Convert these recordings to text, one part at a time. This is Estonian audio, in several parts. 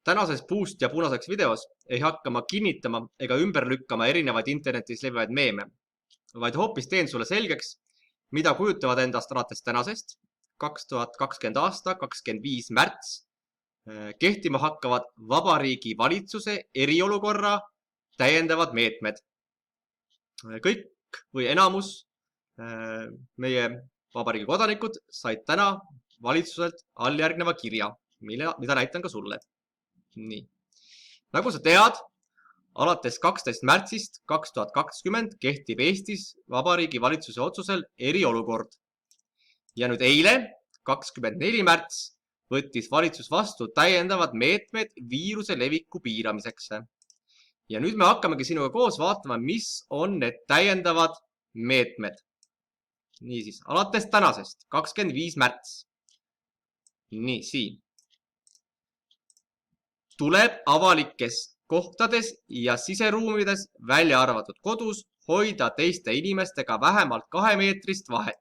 Tänases puust ja punaseks videos ei hakka ma kinnitama ega ümber lükkama erinevaid internetis levivaid meeme, vaid hoopis teen sulle selgeks, mida kujutavad endast alates tänasest 2020 aasta 25 märts kehtima hakkavad Vabariigi Valitsuse eriolukorra täiendavad meetmed. Kõik või enamus meie vabariigi kodanikud said täna valitsuselt alljärgneva kirja, mida näitan ka sulle. Nii. Nagu sa tead, alates 12. märtsist 2020 kehtib Eestis Vabariigi Valitsuse otsusel eriolukord. Ja nüüd eile, 24. märts, võttis valitsus vastu täiendavad meetmed viiruse leviku piiramiseks. Ja nüüd me hakkamegi sinuga koos vaatama, mis on need täiendavad meetmed. Niisiis, alates tänasest, 25. märts. Nii, siin. Tuleb avalikes kohtades ja siseruumides, välja arvatud kodus, hoida teiste inimestega vähemalt 2 meetrist vahet.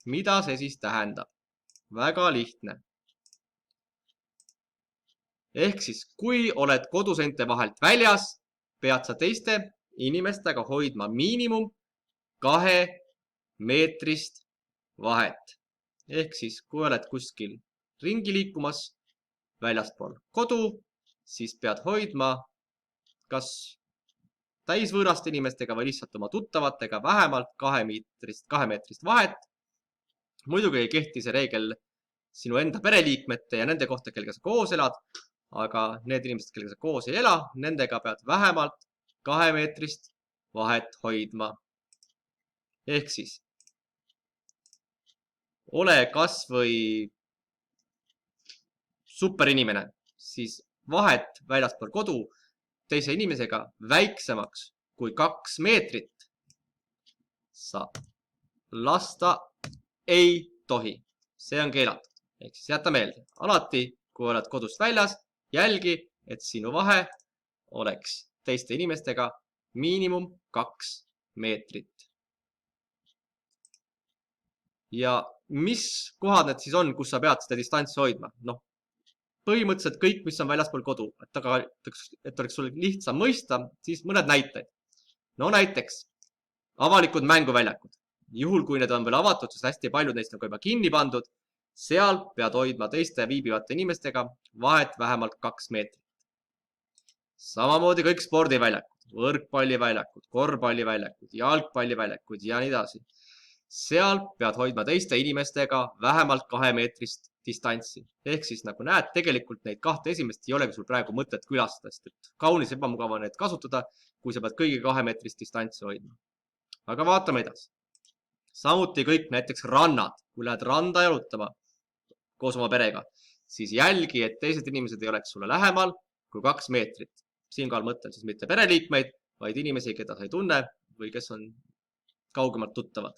Mida see siis tähendab? Väga lihtne. Ehk siis, kui oled koduseinte vahelt väljas, pead sa teiste inimestega hoidma miinimum 2 meetrist vahet. Ehk siis, kui oled kuskil ringi liikumas väljaspool kodu, siis pead hoidma kas täisvõõraste inimestega või lihtsalt oma tuttavatega vähemalt 2 meetrist vahet. Muidugi ei kehti see reegel sinu enda pereliikmete ja nende kohta, kellega sa koos elad, aga need inimesed, kellega sa koos ei ela, nendega pead vähemalt 2 meetrist vahet hoidma. Ehk siis, ole kas või superinimene, siis vahet väljaspool kodu teise inimesega väiksemaks kui 2 meetrit sa lasta ei tohi. See on keelatud. Ehk siis jäta meelde. Alati, kui oled kodust väljas, jälgi, et sinu vahe oleks teiste inimestega miinimum 2 meetrit. Ja mis kohad need siis on, kus sa pead seda distantsi hoidma? Põhimõtteliselt kõik, mis on väljaspool kodu, et oleks sul lihtsam mõista, siis mõned näited. Näiteks avalikud mänguväljakud. Juhul, kui need on veel avatud, siis hästi paljud neist on juba kinni pandud. Seal pead hoidma teiste viibivate inimestega vahet vähemalt 2 meetrit. Samamoodi kõik spordiväljakud, võrkpalliväljakud, korvpalliväljakud, jalgpalliväljakud ja nii edasi. Seal pead hoidma teiste inimestega vähemalt 2 meetrist distantsi. Ehk siis nagu näed, tegelikult neid 2 esimest ei olegi sul praegu mõtet külastada, sest kaunis ebamugav on need kasutada, kui sa pead kõigi 2 meetrist distantsi hoidma. Aga vaatame edasi. Samuti kõik näiteks rannad. Kui lähed randa jalutama koos oma perega, siis jälgi, et teised inimesed ei oleks sulle lähemal kui 2 meetrit. Siinkohal mõtlen siis mitte pereliikmeid, vaid inimesi, keda sa ei tunne või kes on kaugemalt tuttavad.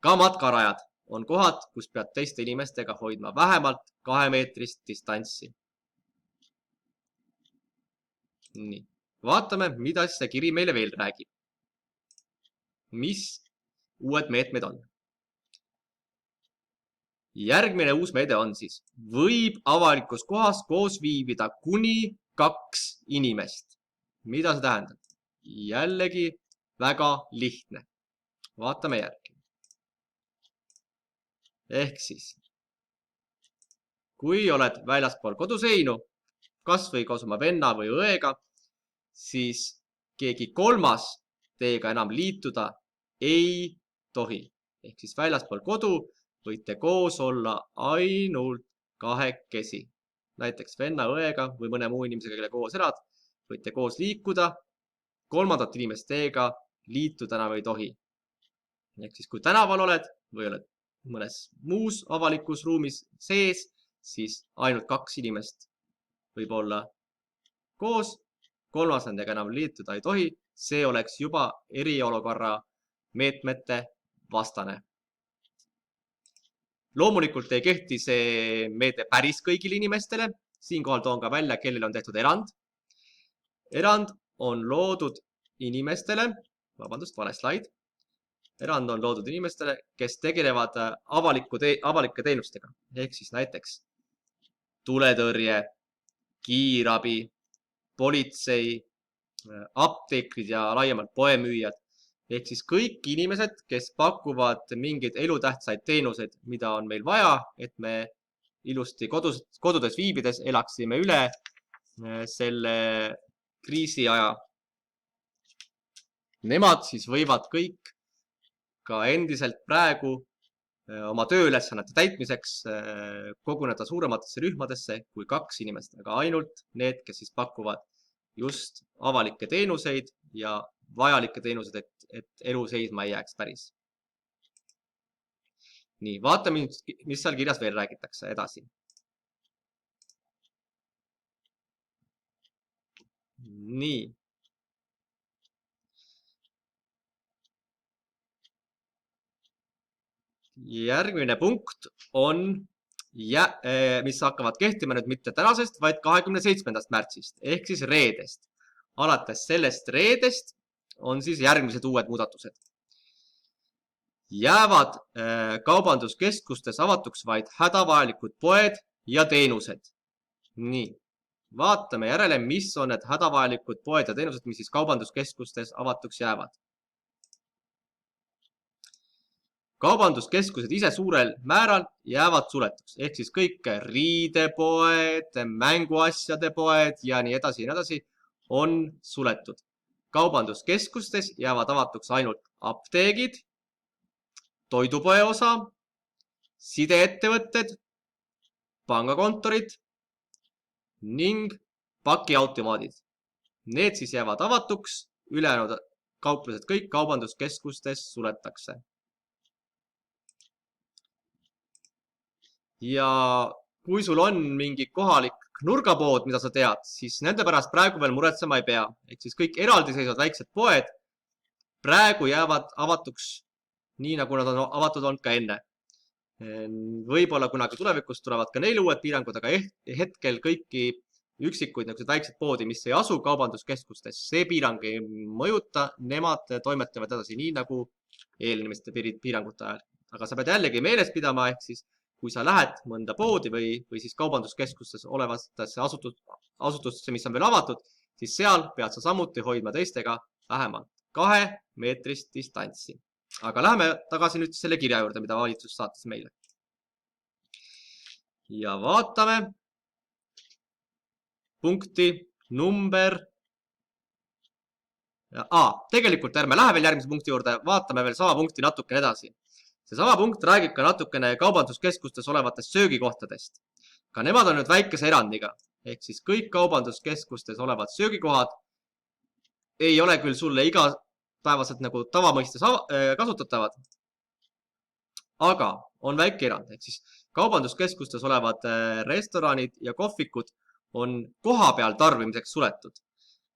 Ka matkarajad on kohad, kus pead teiste inimestega hoidma vähemalt 2 meetrist distantsi. Nii. Vaatame, mida see kiri meile veel räägib. Mis uued meetmed on? Järgmine uus meede on siis, võib avalikus kohas koos viibida kuni 2 inimest. Mida see tähendab? Jällegi väga lihtne. Vaatame järgi. Ehk siis, kui oled väljaspool koduseinu, kas või koos oma venna või õega, siis keegi kolmas teiega enam liituda ei tohi. Ehk siis väljaspool kodu võite koos olla ainult 2. Näiteks venna, õega või mõne muu inimesega, kelle koos elad, võite koos liikuda. 3. inimest teiega liituda enam ei tohi. Ehk siis, kui tänaval oled või oled mõnes muus avalikus ruumis sees, siis ainult 2 inimest võib olla koos, 3. nendega enam liituda ei tohi. See oleks juba eriolukorra meetmete vastane. Loomulikult ei kehti see meede päris kõigile inimestele. Siinkohal toon ka välja, kellel on tehtud erand. Erand on loodud inimestele, vale slaid. Erand on loodud inimestele, kes tegelevad avalike teenustega. Ehk siis näiteks tuletõrje, kiirabi, politsei, apteekrid ja laiemalt poemüüjad. Ehk siis kõik inimesed, kes pakuvad mingeid elutähtsaid teenuseid, mida on meil vaja, et me ilusti kodudes viibides elaksime üle selle kriisi aja. Nemad siis võivad kõik ka endiselt praegu oma tööülesannete täitmiseks koguneda suurematesse rühmadesse kui 2 inimest, aga ainult need, kes siis pakuvad just avalikke teenuseid ja vajalikke teenuseid, et elu seisma ei jääks päris. Nii, vaatame, mis seal kirjas veel räägitakse edasi. Nii. Järgmine punkt on, mis hakkavad kehtima nüüd mitte tänasest, vaid 27. märtsist ehk siis reedest. Alates sellest reedest on siis järgmised uued muudatused. Jäävad kaubanduskeskustes avatuks vaid hädavajalikud poed ja teenused. Nii, vaatame järele, mis on need hädavajalikud poed ja teenused, mis siis kaubanduskeskustes avatuks jäävad. Kaubanduskeskused ise suurel määral jäävad suletuks, ehk siis kõik riidepoed, mänguasjade poed ja nii edasi on suletud. Kaubanduskeskustes jäävad avatuks ainult apteegid, toidupoe osa, sideettevõtted, pangakontorid ning pakiautomaadid. Need siis jäävad avatuks, ülejäänud kauplused kõik kaubanduskeskustes suletakse. Ja kui sul on mingi kohalik nurgapood, mida sa tead, siis nende pärast praegu veel muretsema ei pea. Ehk siis kõik eraldiseisvad väiksed poed praegu jäävad avatuks nii, nagu nad on avatud olnud ka enne. Võib-olla kunagi tulevikus tulevad ka neile uued piirangud, aga hetkel kõiki üksikuid väiksed poodi, mis ei asu kaubanduskeskustes, see piirang ei mõjuta, nemad toimetavad edasi nii, nagu eelmiste piirangute ajal. Aga sa pead jällegi meeles pidama, ehk siis kui sa lähed mõnda poodi või siis kaubanduskeskustes olevatesse asutustesse, mis on veel avatud, siis seal pead sa samuti hoidma teistega vähemalt 2 meetrist distantsi. Aga läheme tagasi nüüd selle kirja juurde, mida valitsus saatis meile. Ja vaatame punkti number... Tegelikult ärme lähe veel järgmise punkti juurde, vaatame veel sama punkti natukene edasi. See sama punkt räägib ka natukene kaubanduskeskustes olevatest söögikohtadest. Ka nemad on nüüd väikese erandiga. Ehk siis kõik kaubanduskeskustes olevad söögikohad ei ole küll sulle igapäevaselt nagu tavamõistes kasutatavad, aga on väike erand. Ehk siis kaubanduskeskustes olevad restoranid ja kohvikud on koha peal tarbimiseks suletud,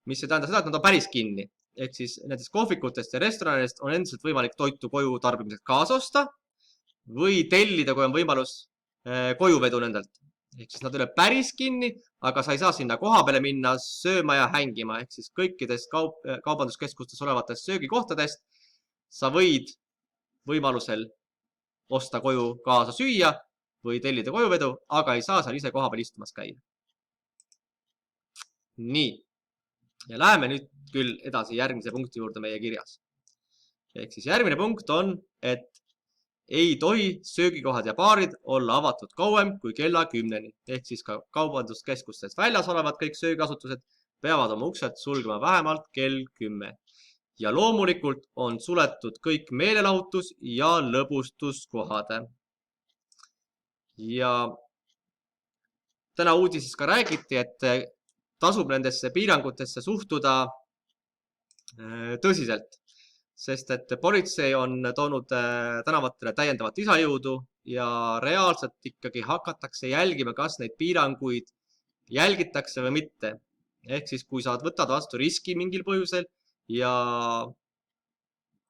mis ei tähenda seda, et nad on päris kinni. Ehk siis nendest kohvikutest ja restoranidest on endiselt võimalik toitu koju tarbimiseks kaasa osta või tellida, kui on võimalus kojuvedu nendelt. Ehk siis nad ei ole päris kinni, aga sa ei saa sinna koha peale minna sööma ja hängima. Ehk siis kõikidest kaubanduskeskustes olevatest söögikohtadest sa võid võimalusel osta koju kaasa süüa või tellida kojuvedu, aga ei saa seal ise koha peal istumas käia. Nii. Ja läheme nüüd küll edasi järgmise punkti juurde meie kirjas. Ehk siis järgmine punkt on, et ei tohi söögikohad ja baarid olla avatud kauem kui kella 10-ni. Ehk siis ka kaubanduskeskustest väljas olevad kõik söögiasutused peavad oma uksed sulgema vähemalt kell 10. Ja loomulikult on suletud kõik meelelahutus ja lõbustuskohad. Ja täna uudises ka räägiti, et tasub nendesse piirangutesse suhtuda tõsiselt, sest et politsei on toonud tänavatele täiendavat lisajõudu ja reaalselt ikkagi hakatakse jälgima, kas neid piiranguid jälgitakse või mitte. Ehk siis, kui sa võtad vastu riski mingil põhjusel ja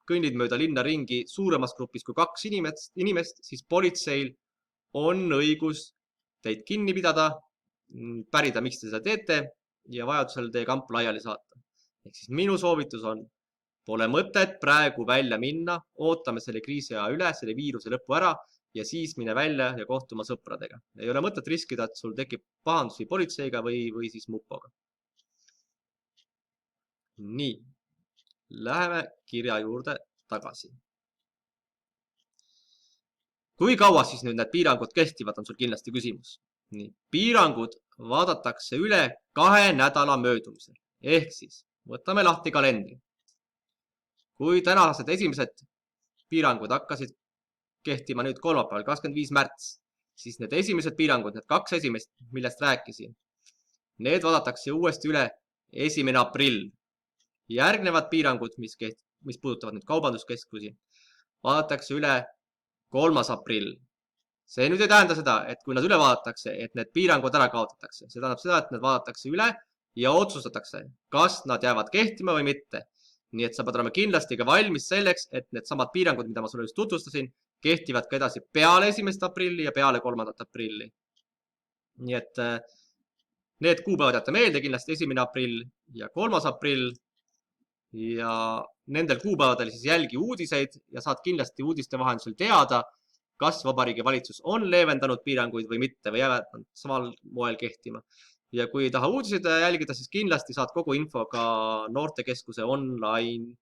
kõnnid mööda linna ringi suuremas grupis kui 2 inimest, siis politseil on õigus teid kinni pidada, pärida, miks te seda teete ja vajadusel teie kamp laiali saata. Ehk siis minu soovitus on, pole mõtet praegu välja minna, ootame selle kriisi aja üle, selle viiruse lõpu ära ja siis mine välja ja kohtu oma sõpradega. Ei ole mõtet riskida, et sul tekib pahandusi politseiga või siis mupoga. Nii, läheme kirja juurde tagasi. Kui kaua siis nüüd need piirangud kehtivad, on sul kindlasti küsimus. Nii, piirangud vaadatakse üle 2 nädala möödumisel. Ehk siis võtame lahti kalendri. Kui tänased esimesed piirangud hakkasid kehtima nüüd kolmapäeval, 25 märts, siis need esimesed piirangud, need 2 esimest, millest rääkisin, need vaadatakse uuesti üle 1. aprill. Järgnevad piirangud, mis puudutavad nüüd kaubanduskeskusi, vaadatakse üle 3. aprill. See nüüd ei tähenda seda, et kui nad üle vaadatakse, et need piirangud ära kaotatakse. See tähendab seda, et need vaadatakse üle ja otsustatakse, kas nad jäävad kehtima või mitte. Nii et sa pead olema kindlasti ka valmis selleks, et need samad piirangud, mida ma sulle just tutvustasin, kehtivad ka edasi peale 1. aprilli ja peale 3. aprilli. Nii et need kuupäevad jätta meelde, kindlasti 1. aprill ja 3. aprill. Ja nendel kuupäevadel siis jälgi uudiseid ja saad kindlasti uudiste vahendusel teada, kas Vabariigi Valitsus on leevendanud piiranguid või mitte või jäävad samal moel kehtima. Ja kui ei taha uudiseid jälgida, siis kindlasti saad kogu info ka noortekeskuse online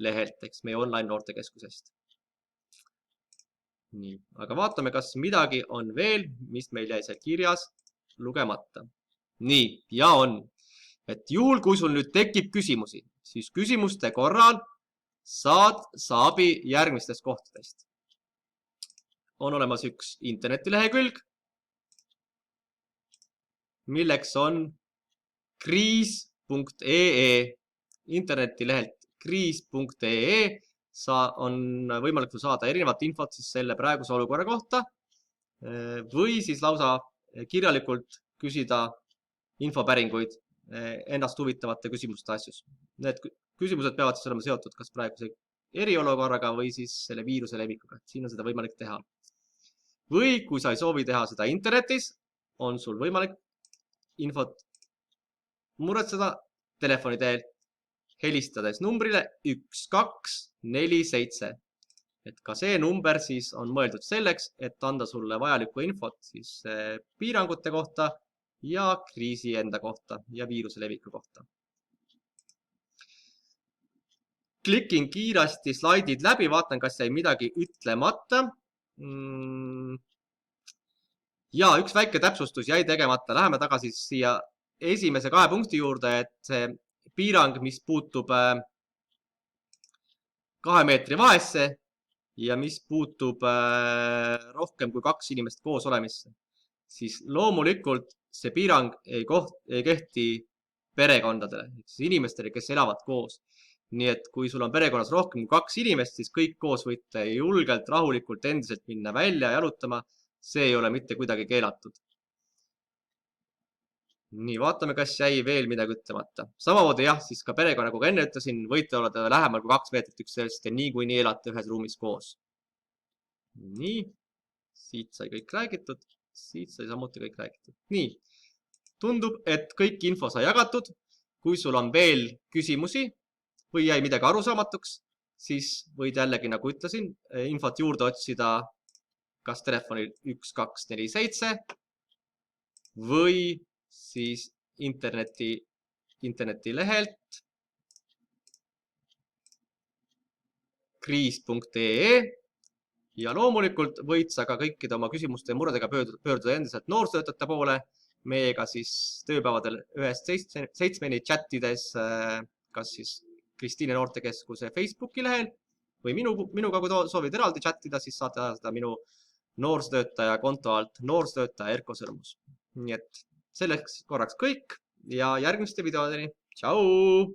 lehelt, eks meie online noortekeskusest. Nii, aga vaatame, kas midagi on veel, mis meil jäi seal kirjas lugemata. Nii, ja on. Et juhul, kui sul nüüd tekib küsimusi, siis küsimuste korral saad sa abi järgmistest kohtadest. On olemas üks internetilehekülg, milleks on kriis.ee. Internetilehelt kriis.ee on võimalik saada erinevat infot siis selle praeguse olukorra kohta või siis lausa kirjalikult küsida infopäringuid ennast huvitavate küsimuste asjus. Need küsimused peavad siis olema seotud kas praeguse eriolukorraga või siis selle viiruse levikuga. Siin on seda võimalik teha. Või kui sa ei soovi teha seda internetis, on sul võimalik infot muretseda telefoni teel, helistades numbrile 1247. Et ka see number siis on mõeldud selleks, et anda sulle vajalikku infot siis piirangute kohta ja kriisi enda kohta ja viiruse leviku kohta. Klikin kiiresti slaidid läbi, vaatan, kas jäi midagi ütlemata. Ja üks väike täpsustus jäi tegemata. Läheme tagasi siia esimese 2 punkti juurde, et see piirang, mis puutub 2 meetri vahesse ja mis puutub rohkem kui 2 inimest koos olemisse, siis loomulikult see piirang ei kehti perekondadele, inimestele, kes elavad koos. Nii et kui sul on perekonnas rohkem kui 2 inimest, siis kõik koos võite julgelt, rahulikult endiselt minna välja jalutama. See ei ole mitte kuidagi keelatud. Nii, vaatame, kas jäi veel midagi ütlemata. Samamoodi jah, siis ka perekonna, kui enne ütlesin, võite olla lähemal kui 2 meetrit üksteisest ja niikuinii elate ühes ruumis koos. Nii, siit sai kõik räägitud, siit sai samuti kõik räägitud. Nii, tundub, et kõik info sai jagatud. Kui sul on veel küsimusi või jäi midagi arusaamatuks, siis võid jällegi, nagu ütlesin, infot juurde otsida kas telefonil 1247 või siis internetilehelt kriis.ee ja loomulikult võid sa ka kõikide oma küsimuste ja muredega pöörduda endiselt noorsootöötajate poole, meiega siis tööpäevadel 1-7 chatides, kas siis Kristiine noortekeskuse Facebooki lehel või minuga, kui soovid eraldi chattida, siis saate seda minu noorsootöötaja konto alt noorsootöötaja Erko Sõrmus. Nii et selleks korraks kõik ja järgmiste videodeni. Tšau!